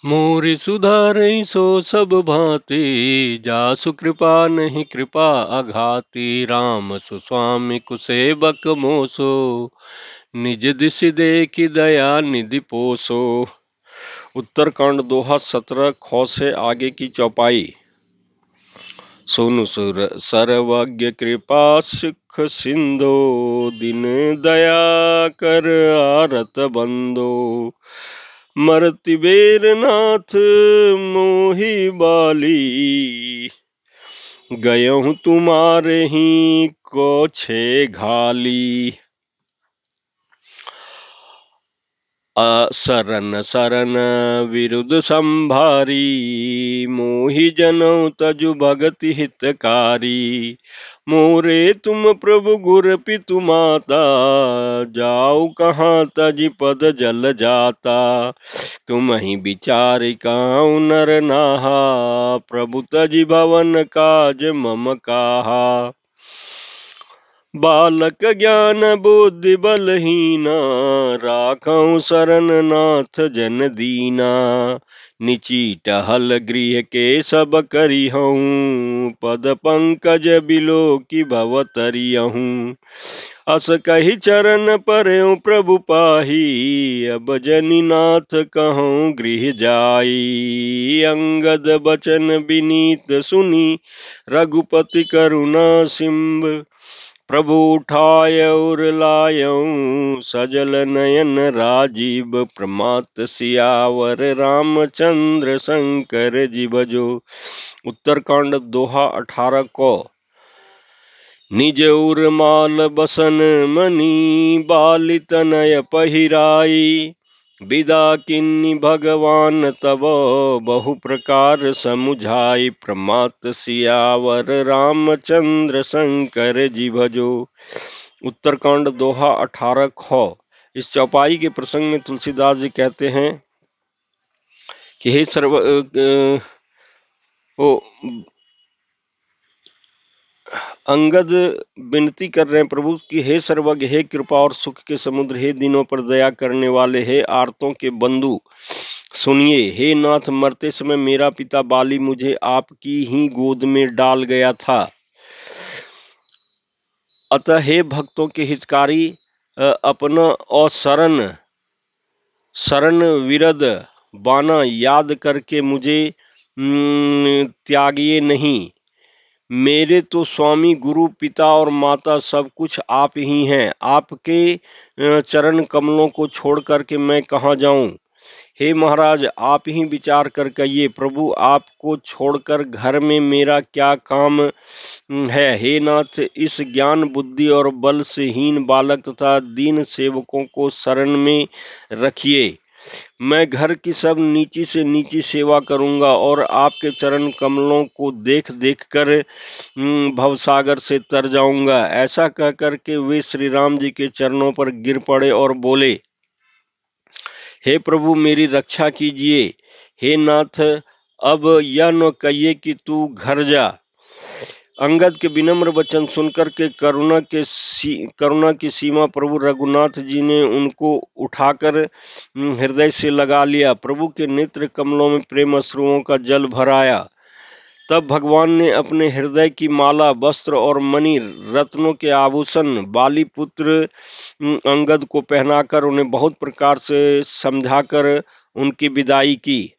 मोरि सुधारइ सो सब भांति, जासु कृपा नहीं कृपा अघाती। राम सुस्वामी कुसेबक मोसो, निज दिशि देखि दया निधि पोसो। उत्तरकांड दोहा 17 खौ से आगे की चौपाई। सुनु सुर सर्वज्ञ कृपा सुख सिंधो, दिन दया कर आरत बंदो। मरति बेर नाथ मोहि बाली, गयहु तुम्हारे ही को छे घाली। शरण शरण विरुद्ध संभारी, मोहि जनौ तजु भगति हितकारी। मोरे तुम प्रभु गुर पितु माता, जाऊ कहाँ तजि पद जल जाता। तुम ही विचारि काहु नर नाहा, प्रभु तजि भवन काज मम काहा। बालक ज्ञान बुद्धि बलहीना, राखहु शरण नाथ जन दीना। निची टहल गृह के सब करिहऊँ, पद पंकज बिलो की भव तरियहूँ। अस कही चरण परयो प्रभु पाही, अब जनि नाथ कहूँ गृह जाई। अंगद बचन विनीत सुनी, रघुपति करुणा सिंब। प्रभु उठाय उर लायऊं, सजल नयन राजीव। प्रमात सियावर रामचंद्र शंकर जी भजो। उत्तरकांड दोहा 18 को। निज उर माल बसन मनी, बालि तनय पहिराई। विदा किन्नी भगवान तब, बहु प्रकार समुझाई। प्रमात सियावर रामचंद्र शंकर जी भजो। उत्तरकांड दोहा 18 खौ। इस चौपाई के प्रसंग में तुलसीदास जी कहते हैं कि हे सर्व अंगद विनती कर रहे हैं प्रभु कि हे सर्वज्ञ, हे कृपा और सुख के समुद्र, हे दिनों पर दया करने वाले, हे आर्तों के बंधु, सुनिए। हे नाथ, मरते समय मेरा पिता बाली मुझे आपकी ही गोद में डाल गया था। अतः हे भक्तों के हितकारी, अपना और शरण विरद बाना याद करके मुझे त्यागिए नहीं। मेरे तो स्वामी गुरु पिता और माता सब कुछ आप ही हैं। आपके चरण कमलों को छोड़ करके मैं कहाँ जाऊं। हे महाराज, आप ही विचार कर कहिए, प्रभु आपको छोड़कर घर में मेरा क्या काम है। हे नाथ, इस ज्ञान बुद्धि और बल से हीन बालक तथा दीन सेवकों को शरण में रखिए। मैं घर की सब नीची से नीची सेवा करूंगा और आपके चरण कमलों को देख देख कर भवसागर से तर जाऊंगा। ऐसा कह करके वे श्री राम जी के चरणों पर गिर पड़े और बोले, हे प्रभु, मेरी रक्षा कीजिए। हे नाथ, अब यह न कहिए कि तू घर जा। अंगद के विनम्र वचन सुनकर के करुणा की सीमा प्रभु रघुनाथ जी ने उनको उठाकर हृदय से लगा लिया। प्रभु के नेत्र कमलों में प्रेम अश्रुओं का जल भर आया। तब भगवान ने अपने हृदय की माला, वस्त्र और मणि रत्नों के आभूषण बाली पुत्र अंगद को पहनाकर उन्हें बहुत प्रकार से समझाकर उनकी विदाई की।